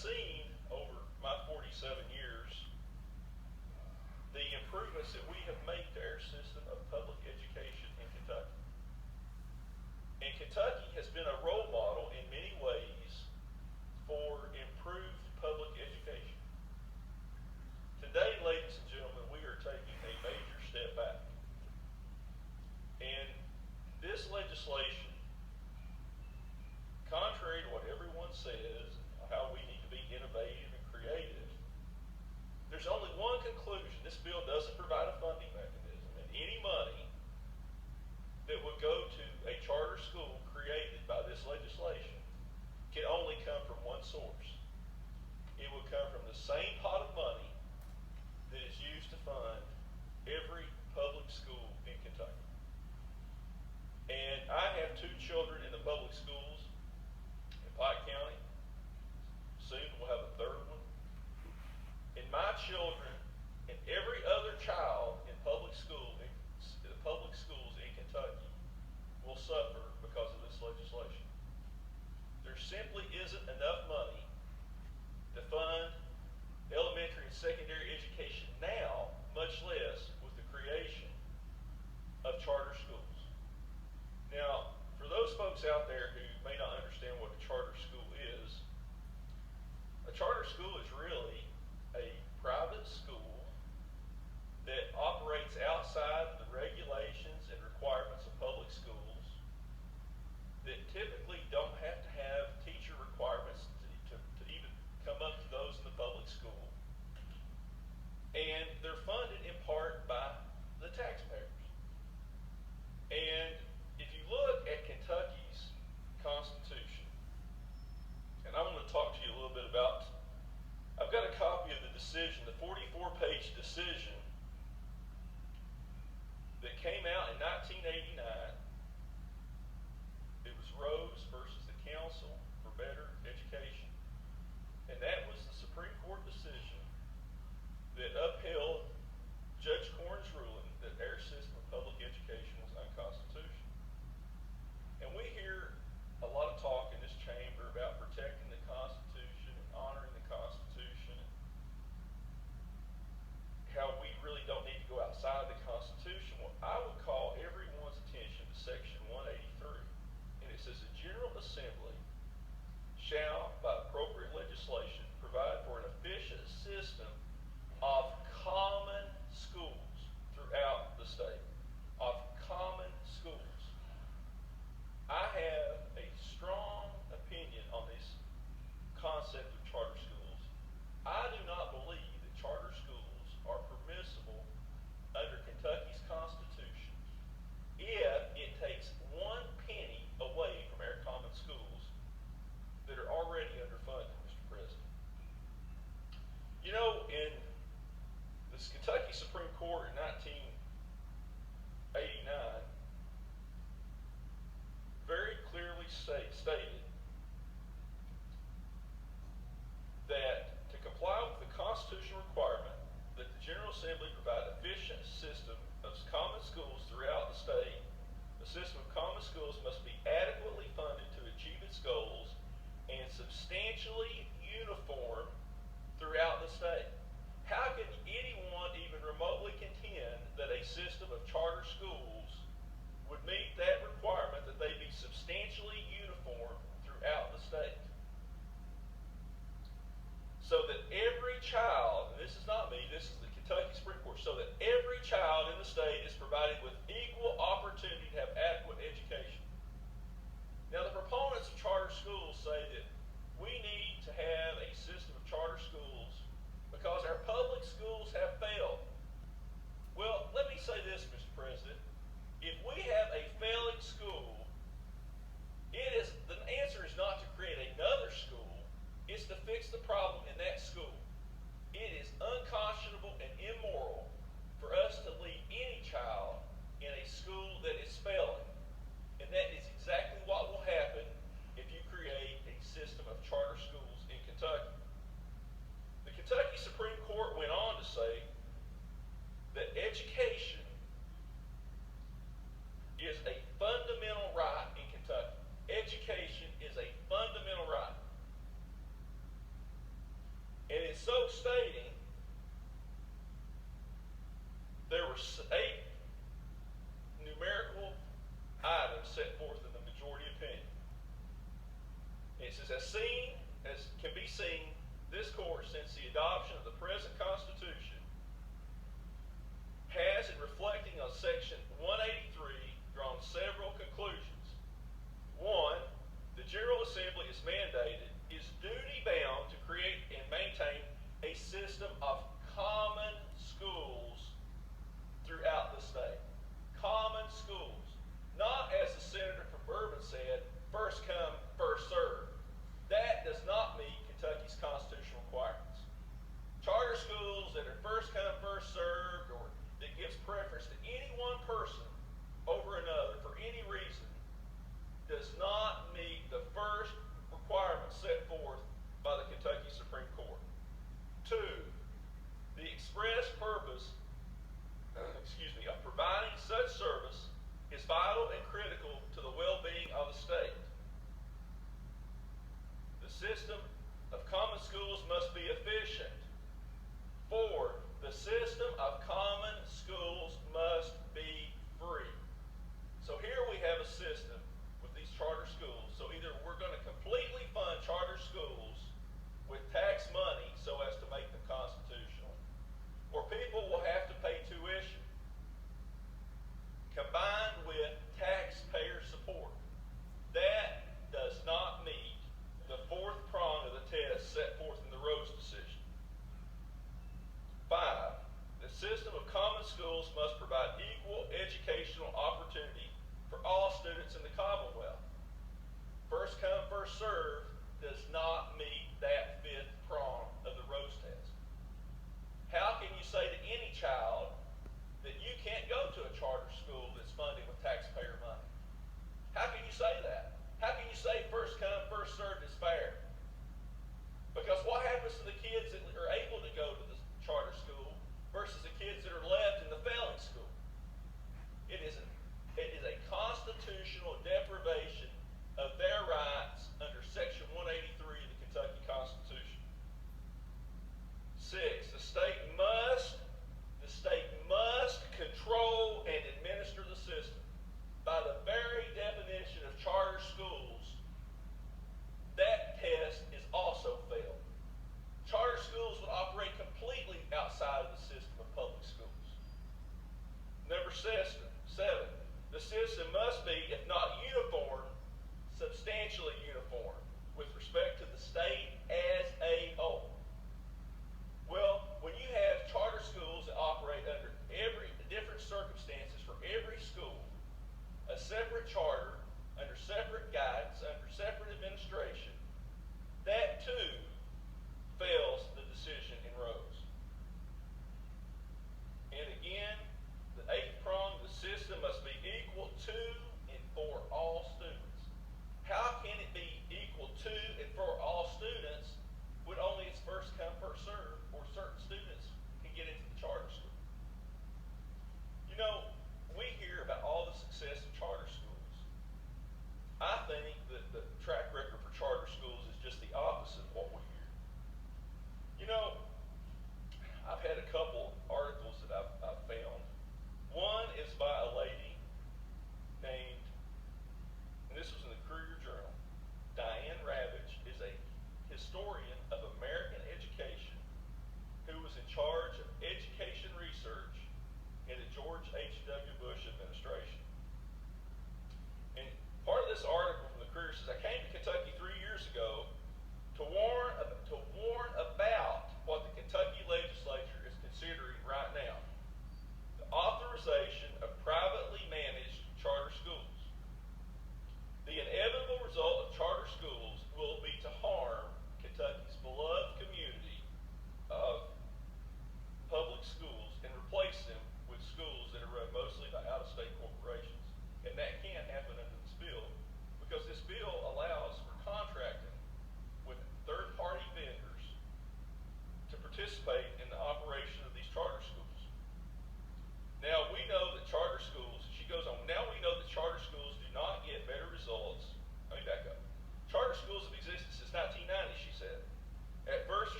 seen over my 47 years the improvements that we have made to our system of public education in Kentucky. And Kentucky has been a role model in many ways for improved public education. Today, ladies and gentlemen, we are taking a major step back. And this legislation, contrary to what everyone says, how we need to be innovative and creative, there's only one conclusion. This bill doesn't provide a funding mechanism, and any money that would go to a charter school created by this legislation can only come from one source. It would come from the same pot of money that is used to fund every public school in Kentucky. And I have 2 children in the public schools in Pike County. Soon we'll have a 3rd one. And my children and every other child in public schools in Kentucky will suffer because of this legislation. There simply isn't enough money to fund elementary and secondary education now, much less with the creation of charter schools. Now, for those folks out there who may not understand what a charter school is, a charter school is really a private school that operates outside the regulations and requirements of public schools, that typically don't have to have teacher requirements to even come up to those in the public school. And they're funded in part by the taxpayers. And if you look at Kentucky's Constitution, and I want to talk to you a little bit about, I've got a copy of the decision, the 44-page decision that came out in 1989. It was Rose versus the Council for Better Education. And that was the Supreme Court decision that upheld Judge Corn's ruling that our system of public education was unconstitutional. And we hear a lot of talk in this chamber about protecting the Constitution and honoring the Constitution, and how we really don't need to go outside the Constitution. Well, I would call everyone's attention to Section 183. And it says, the General Assembly shall, by appropriate legislation, provide for an efficient system of common schools throughout the state. Of common schools. I have a strong opinion on this concept of charter schools. I do not believe that charter schools are permissible under Kentucky's Constitution if it takes 1 penny away from our common schools that are already underfunded, Mr. President. You know, in this Kentucky Supreme Court in 1989 very clearly stated that to comply with the constitutional requirement that the General Assembly provide an efficient system of common schools throughout the state, the system of common schools must be adequately funded to achieve its goals and substantially uniform throughout the state. How can anyone even remotely contend that a system of charter schools would meet that requirement that they be substantially uniform throughout the state? So that every child, and this is not me, this is the Kentucky Supreme Court, so that every child in the state is provided with equal opportunity to have adequate education. Now, the proponents of charter schools say that we need to have a system of charter schools because our public schools have failed. Well, let me say this, Mr. President. If we have a failing school, the answer is not to create another school, it's to fix the problem in that school. It is unconscionable and immoral for us to leave any child in a school that is failing. And that is exactly what will happen if you create a system of charter schools in Kentucky. The Kentucky Supreme Court went on to say in so stating, there were 8 numerical items set forth in the majority opinion. And it says, as can be seen, this court, since the adoption of the present Constitution, has, in reflecting on Section 183, drawn several conclusions. 1, the General Assembly is mandated, is duty-bound to create and maintain a system of common schools throughout the state. Common schools. Not, as the senator from Bourbon said, first come, first served. That does not meet Kentucky's constitutional requirements. Charter schools that are first come, first served, or that gives preference to any one person over another for any reason, does not meet the first requirement set forth by the Kentucky Supreme Court. 2, the express purpose of providing such service is vital and critical to the well-being of the state. The system of common schools must be efficient. 4, the system of common schools must be free. So here we have a system with these charter schools. So either we're going to completely fund charter schools with tax money so as to make them constitutional, or people will have to pay tuition combined with taxpayer support. That does not meet the 4th prong of the test set forth in the Rhodes decision. 5, the system of common schools must provide equal educational opportunity for all students in the Commonwealth. First come, first served does not meet that 5th prong of the Rhodes test. How can you say to any child that you can't go to a charter school that's funded with taxpayer money? How can you say that? How can you say first come, first served is fair? Because what happens to the kids that are able to go to the charter school versus the kids that are left in the failing school? It is a constitutional deprivation of their rights under Section 183 of the Kentucky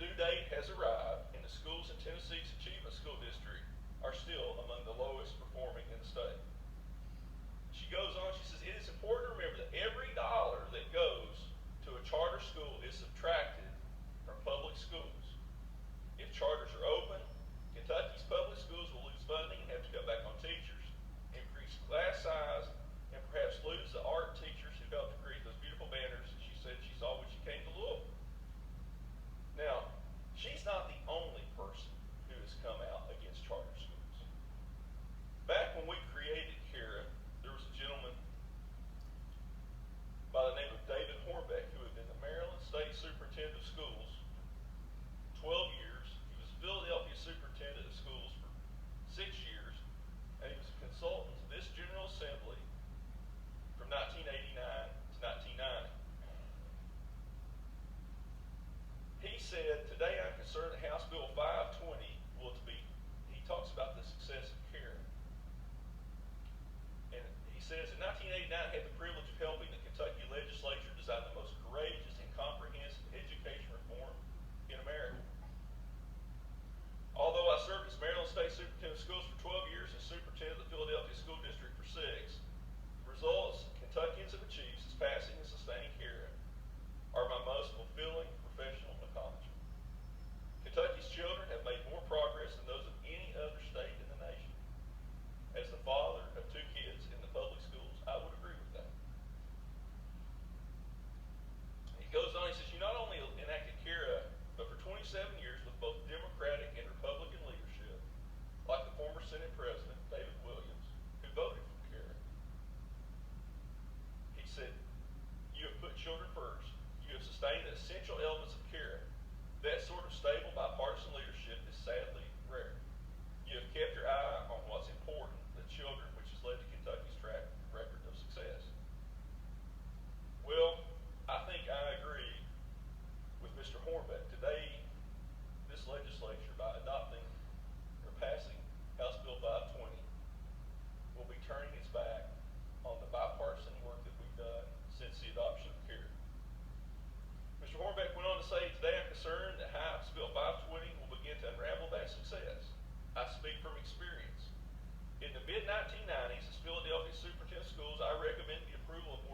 due date has arrived, and the schools in Tennessee's Achievement School District are still among the lowest performing in the state. She goes on, she says, it is important to remember that every dollar that goes to a charter school is subtracted from public schools. If charters are open, Kentucky's public schools will lose funding and have to cut back on teachers, increase class size, and perhaps lose the art teachers who helped to create those beautiful banners that she said she saw when she came to Louisville. Now, she's not the only person who has come out against charter schools. Back when we created Kara, there was a gentleman by the name of David Hornbeck who had been the Maryland State Superintendent of Schools for 12 years. He was Philadelphia Superintendent of Schools for 6 years, and he was a consultant to this General Assembly from 1989 to 1990. He said, today I'm concerned that House Bill 520 will be, he talks about the success of Karen. And he says, in 1989 I had the privilege of helping the Kentucky legislature design the most courageous and comprehensive education reform in America. Although I served as Maryland State Superintendent of Schools for 12 years and Superintendent of the Philadelphia School District for 6, the results Kentuckians have achieved since passing and sustaining Karen are my most fulfilling professional accomplishment. Kentucky's children have made more progress than those of any other state in the nation. As the father of 2 kids in the public schools, I would agree with that. He goes on, he says, you not only enacted Kara, but for 27 years with both Democratic and Republican leadership, like the former Senate President, David Williams, who voted for Kara. He said, you have put children first. You have sustained the essential elements of Kara. That sort of stable bipartisan leadership is sadly rare. You have kept your eye on what's important, the children, which has led to Kentucky's track record of success. Well, I think I agree with Mr. Hornbeck. Today, this legislature, by adopting or passing House Bill 520, will be turning its back on the bipartisan work that we've done since the adoption of Kara. Mr. Hornbeck went on to say, today I'm concerned that House Bill 520 will begin to unravel that success. I speak from experience. In the mid-1990s, as Philadelphia Superintendent of Schools, I recommended the approval of